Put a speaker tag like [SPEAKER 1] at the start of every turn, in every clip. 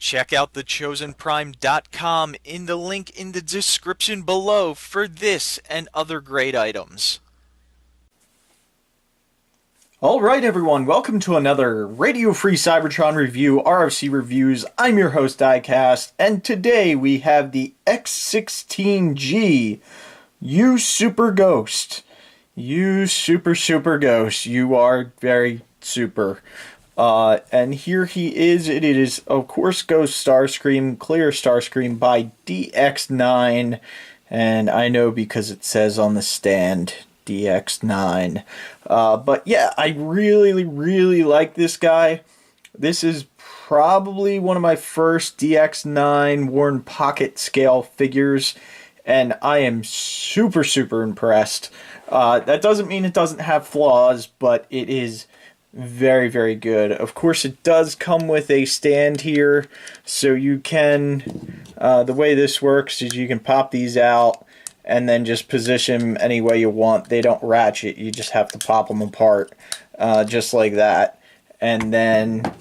[SPEAKER 1] Check out thechosenprime.com in the link in the description below for this and other great items.
[SPEAKER 2] Alright everyone, welcome to another Radio Free Cybertron review, RFC Reviews. I'm your host Diecast, and today we have the X16G Usurper Ghost. You super ghost. You are very super. And here he is. It is, of course, Ghost Starscream, Clear Starscream by DX9. And I know because it says on the stand, DX9. But yeah, I really like this guy. This is probably one of my first DX9 worn pocket scale figures, and I am super impressed. That doesn't mean it doesn't have flaws, but it is very good. Of course, it does come with a stand here, so you can, the way this works is you can pop these out and then just position them any way you want. They don't ratchet, you just have to pop them apart, just like that. And then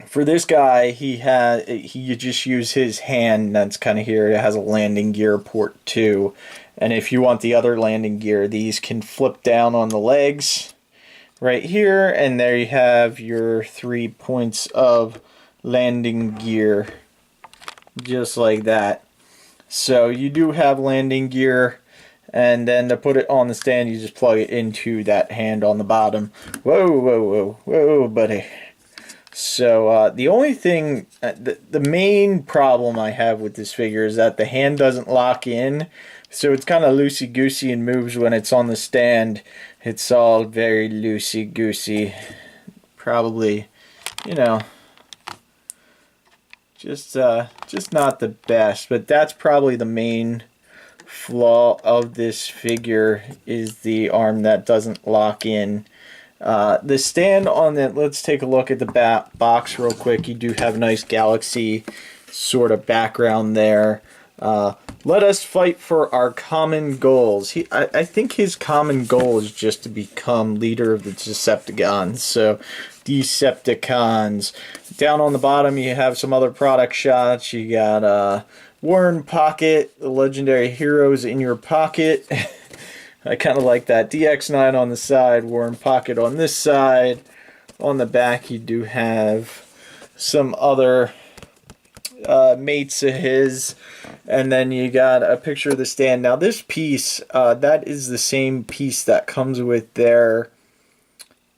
[SPEAKER 2] for this guy, you just use his hand that's kind of here. It has a landing gear port too. And if you want the other landing gear, these can flip down on the legs right here, and there you have your 3 points of landing gear, just like that. So you do have landing gear, and then to put it on the stand, you just plug it into that hand on the bottom. Whoa, buddy. So the only thing, the main problem I have with this figure is that the hand doesn't lock in, so it's kind of loosey-goosey and moves when it's on the stand. It's all very loosey-goosey. Probably, you know, just not the best. But that's probably the main flaw of this figure, is the arm that doesn't lock in. The stand on it, let's take a look at the box real quick. You do have a nice galaxy sort of background there. Let us fight for our common goals. I think his common goal is just to become leader of the Decepticons. So, Decepticons. Down on the bottom, you have some other product shots. You got Worn Pocket, the legendary heroes in your pocket. I kind of like that. DX9 on the side, Worn Pocket on this side. On the back, you do have some other mates of his, and then you got a picture of the stand. Now this piece, that is the same piece that comes with their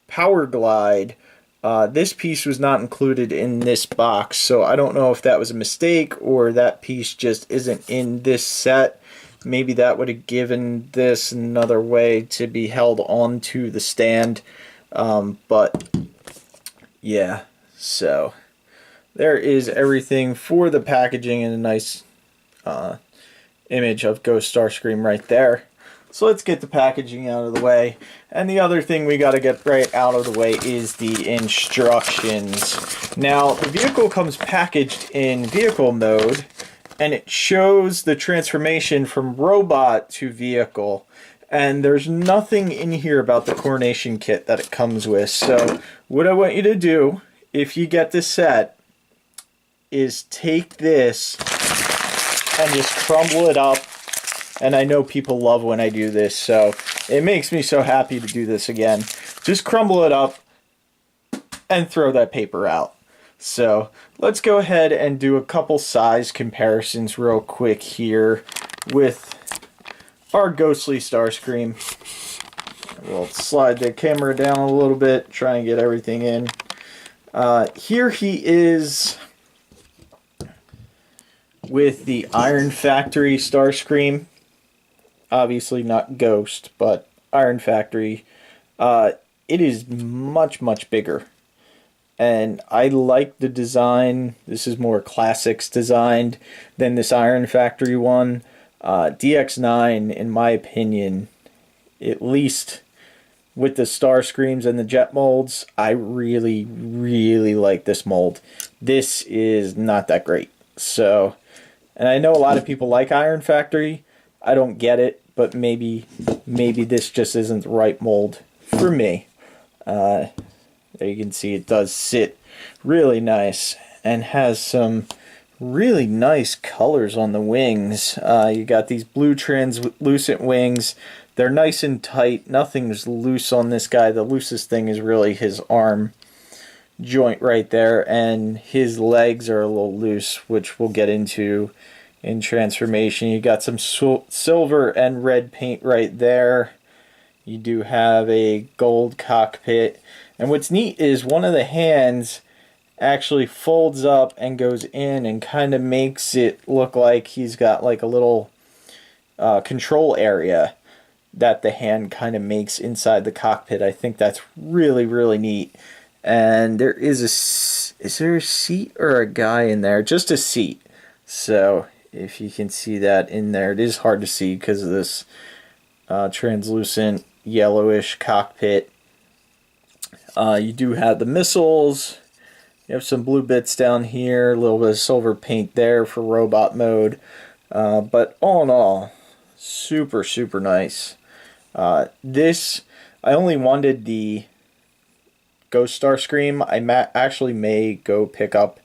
[SPEAKER 2] Power Glide. This piece was not included in this box, so I don't know if that was a mistake or that piece just isn't in this set. Maybe that would have given this another way to be held onto the stand, but yeah, so there is everything for the packaging, and a nice image of Ghost Starscream right there. So let's get the packaging out of the way. And the other thing we got to get right out of the way is the instructions. Now, the vehicle comes packaged in vehicle mode, and it shows the transformation from robot to vehicle. And there's nothing in here about the coronation kit that it comes with. So what I want you to do, if you get this set, is take this and just crumble it up. And I know people love when I do this, so it makes me so happy to do this again. Just crumble it up and throw that paper out. So let's go ahead and do a couple size comparisons real quick here with our ghostly Starscream. We'll slide the camera down a little bit, try and get everything in. Here he is with the Iron Factory Starscream. Obviously not Ghost, but Iron Factory. It is much bigger. And I like the design. This is more classics designed than this Iron Factory one. DX9, in my opinion, at least with the Starscreams and the jet molds, I really like this mold. This is not that great. So, and I know a lot of people like Iron Factory. I don't get it, but maybe this just isn't the right mold for me. There you can see it does sit really nice. and has some really nice colors on the wings. You got these blue translucent wings. They're nice and tight. Nothing's loose on this guy. The loosest thing is really his arm joint right there, and his legs are a little loose, which we'll get into in transformation. You got some silver and red paint right there. You do have a gold cockpit, and what's neat is one of the hands actually folds up and goes in and kind of makes it look like he's got like a little control area that the hand kind of makes inside the cockpit. I think that's really, really neat. And there is is there a seat or a guy in there? Just a seat. So if you can see that in there, it is hard to see because of this translucent yellowish cockpit. You do have the missiles. You have some blue bits down here, a little bit of silver paint there for robot mode. But all in all, super, super nice. This, I only wanted the Ghost Starscream. I actually may go pick up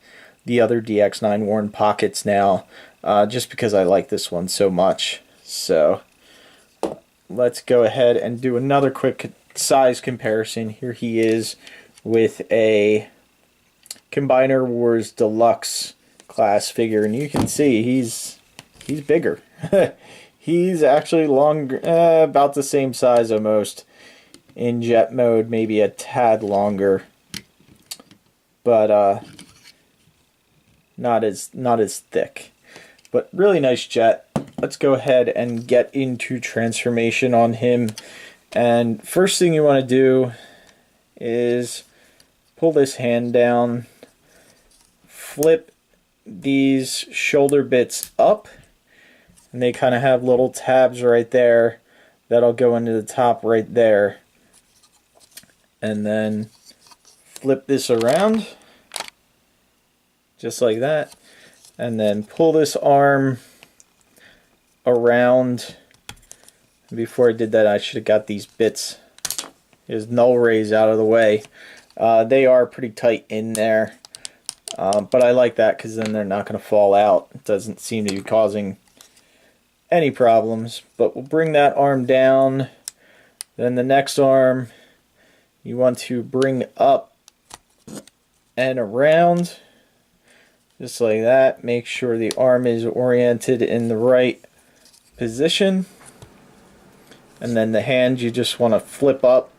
[SPEAKER 2] the other DX9 worn pockets now, just because I like this one so much. So let's go ahead and do another quick size comparison. Here he is with a Combiner Wars Deluxe class figure, and you can see he's bigger. He's actually longer, about the same size almost in jet mode, maybe a tad longer, but not as thick. But really nice jet. Let's go ahead and get into transformation on him. And first thing you want to do is pull this hand down, flip these shoulder bits up, and they kind of have little tabs right there that'll go into the top right there. And then flip this around just like that, and then pull this arm around. Before I did that, I should have got these bits, his null rays, out of the way. They are pretty tight in there, but I like that because then they're not going to fall out. It doesn't seem to be causing any problems. But we'll bring that arm down. Then the next arm you want to bring up and around just like that. Make sure the arm is oriented in the right position. And then the hand you just want to flip up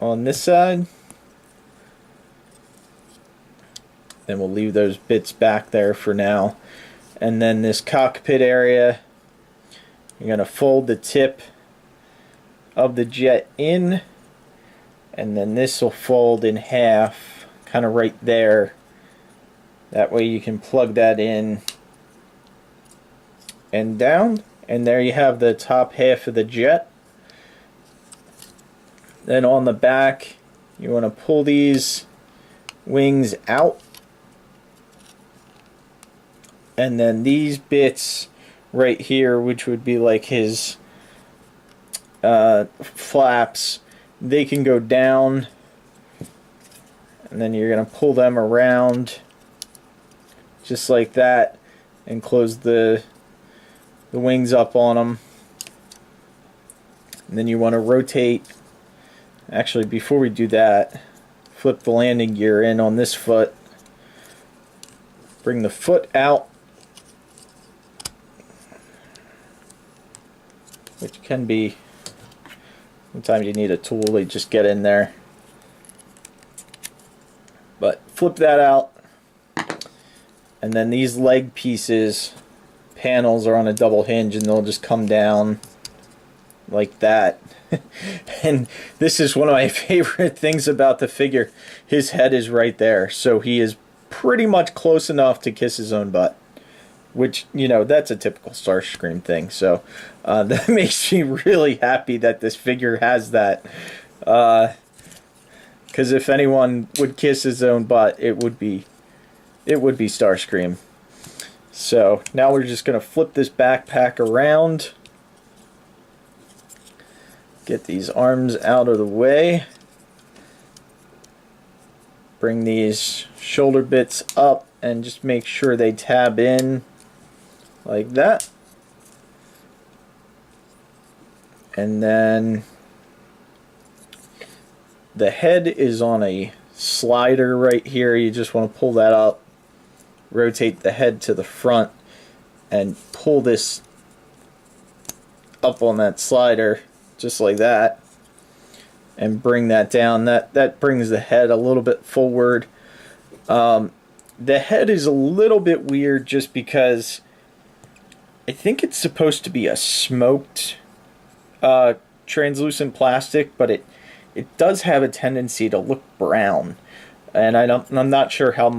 [SPEAKER 2] on this side. Then we'll leave those bits back there for now. And then this cockpit area, you're going to fold the tip of the jet in, and then this will fold in half, kind of right there. That way you can plug that in and down, and there you have the top half of the jet. Then on the back, you want to pull these wings out, and then these bits right here, which would be like his flaps, they can go down, and then you're going to pull them around just like that and close the wings up on them. And then you want to rotate. Actually, before we do that, flip the landing gear in on this foot, bring the foot out, which can be, sometimes you need a tool to just get in there. But flip that out, and then these leg pieces, panels, are on a double hinge, and they'll just come down like that. And this is one of my favorite things about the figure. His head is right there, so he is pretty much close enough to kiss his own butt. Which, you know, that's a typical Starscream thing. So that makes me really happy that this figure has that. Because if anyone would kiss his own butt, it would be Starscream. So now we're just going to flip this backpack around. Get these arms out of the way. bring these shoulder bits up and just make sure they tab in like that. And then the head is on a slider right here. You just want to pull that up, rotate the head to the front, and pull this up on that slider just like that, and bring that down. That brings the head a little bit forward. The head is a little bit weird just because I think it's supposed to be a smoked translucent plastic, but it does have a tendency to look brown, and I'm not sure how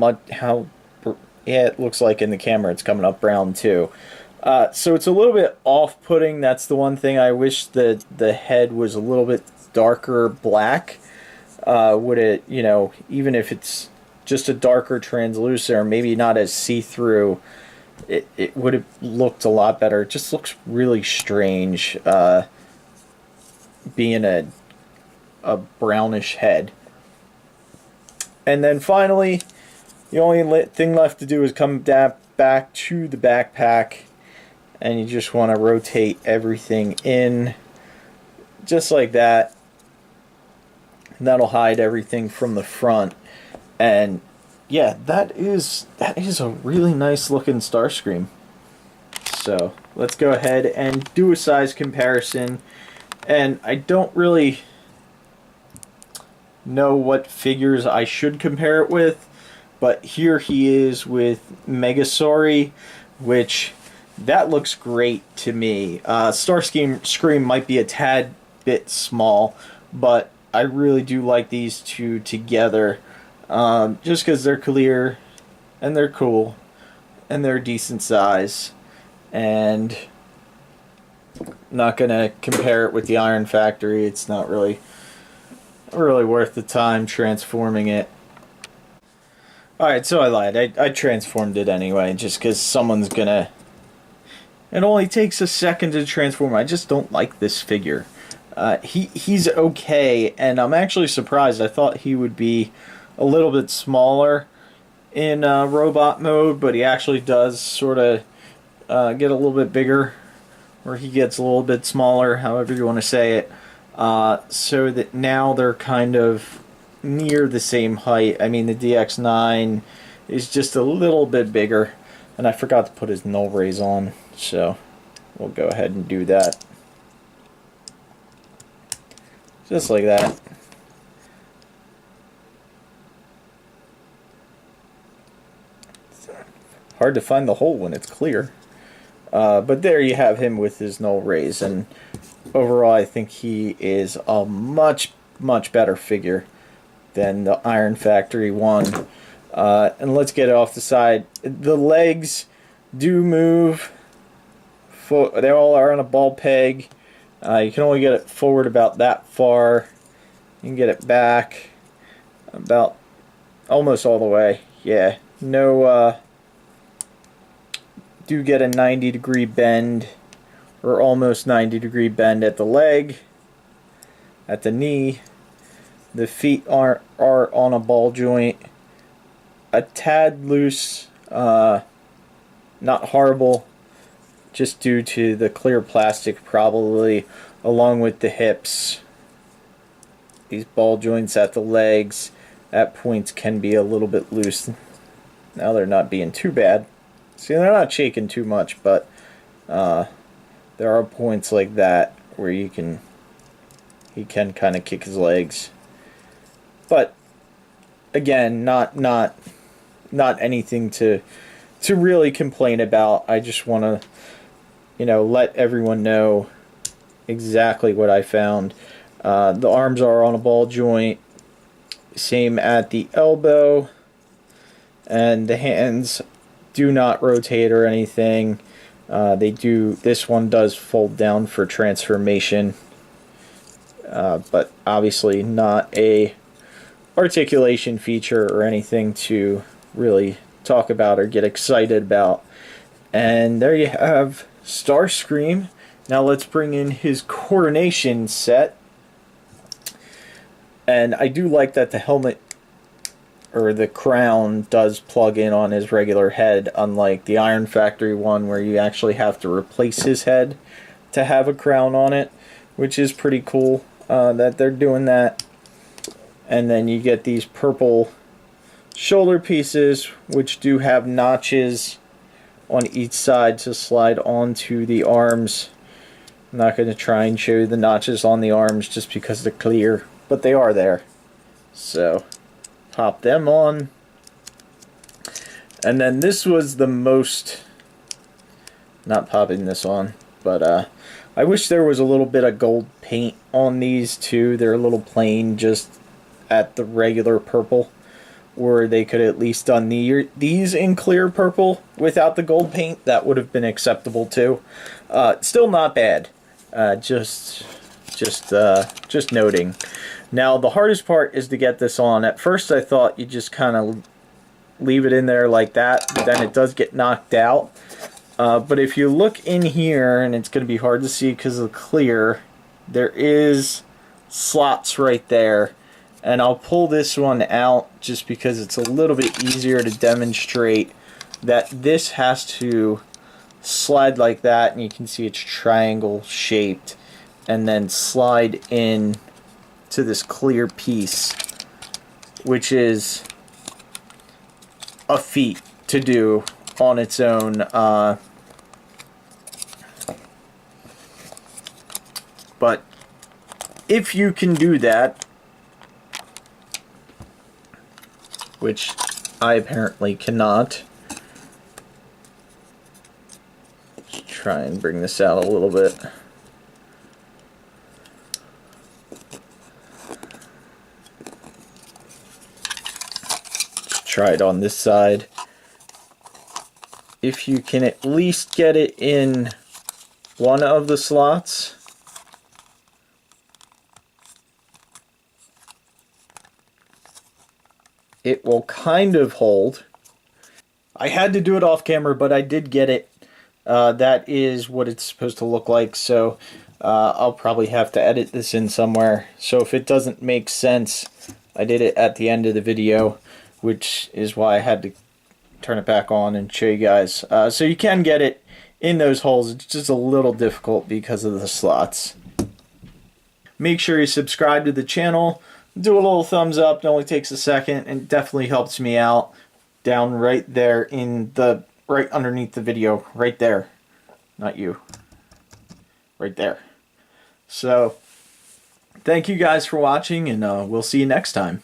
[SPEAKER 2] yeah, it looks like in the camera it's coming up brown too. So it's a little bit off-putting. That's the one thing I wish the head was a little bit darker black. Would it, you know, even if it's just a darker translucent or maybe not as see-through, it would have looked a lot better. It just looks really strange, being a brownish head. And then finally, the only thing left to do is come back to the backpack, and you just want to rotate everything in just like that. And that'll hide everything from the front. And yeah, that is a really nice looking Starscream. So let's go ahead and do a size comparison. And I don't really know what figures I should compare it with, but here he is with Megasauri, which that looks great to me. Starscream might be a tad bit small, but I really do like these two together, just because they're clear and they're cool and they're a decent size. And not gonna compare it with the Iron Factory. It's not really worth the time transforming it. Alright, so I lied. I transformed it anyway, just because someone's gonna... It only takes a second to transform. I just don't like this figure. He's okay, and I'm actually surprised. I thought he would be a little bit smaller in robot mode, but he actually does sort of get a little bit bigger, or he gets a little bit smaller, however you want to say it, so that now they're kind of near the same height. I mean, the DX9 is just a little bit bigger, and I forgot to put his null rays on, so we'll go ahead and do that. Just like that. Hard to find the hole when it's clear. But there you have him with his null rays, and overall I think he is a much better figure than the Iron Factory one. And let's get it off the side. The legs do move. They all are on a ball peg. You can only get it forward about that far. You can get it back about almost all the way. Yeah, no, do get a 90-degree bend, or almost 90-degree bend at the leg, at the knee. The feet are on a ball joint, a tad loose, not horrible, just due to the clear plastic probably, along with the hips. These ball joints at the legs at points can be a little bit loose. Now they're not being too bad. See, they're not shaking too much, but there are points like that where he can kind of kick his legs. But again, not anything to really complain about. I just want to, you know, let everyone know exactly what I found. The arms are on a ball joint, same at the elbow, and the hands do not rotate or anything. This one does fold down for transformation, but obviously not a articulation feature or anything to really talk about or get excited about. And there you have Starscream. Now let's bring in his coronation set. And I do like that the helmet or the crown does plug in on his regular head, unlike the Iron Factory one where you actually have to replace his head to have a crown on it, which is pretty cool that they're doing that. And then you get these purple shoulder pieces, which do have notches on each side to slide onto the arms. I'm not going to try and show you the notches on the arms just because they're clear, but they are there. So pop them on. And then this was the most, not popping this on, but I wish there was a little bit of gold paint on these too. They're a little plain just at the regular purple, or they could at least done these in clear purple without the gold paint. That would have been acceptable too. Still not bad. Just noting. Now the hardest part is to get this on. At first I thought you just kind of leave it in there like that, but then it does get knocked out. But if you look in here, and it's going to be hard to see because of the clear, there is slots right there. And I'll pull this one out just because it's a little bit easier to demonstrate that this has to slide like that, and you can see it's triangle shaped, and then slide in to this clear piece, which is a feat to do on its own. But if you can do that, which I apparently cannot, let's try and bring this out a little bit. Let's try it on this side. If you can at least get it in one of the slots, it will kind of hold. I had to do it off camera, but I did get it. That is what it's supposed to look like, so I'll probably have to edit this in somewhere. So if it doesn't make sense, I did it at the end of the video, which is why I had to turn it back on and show you guys. So you can get it in those holes. It's just a little difficult because of the slots. Make sure you subscribe to the channel. Do a little thumbs up. It only takes a second and definitely helps me out. Down right there in the, right underneath the video. Right there. Not you. Right there. So, thank you guys for watching, and we'll see you next time.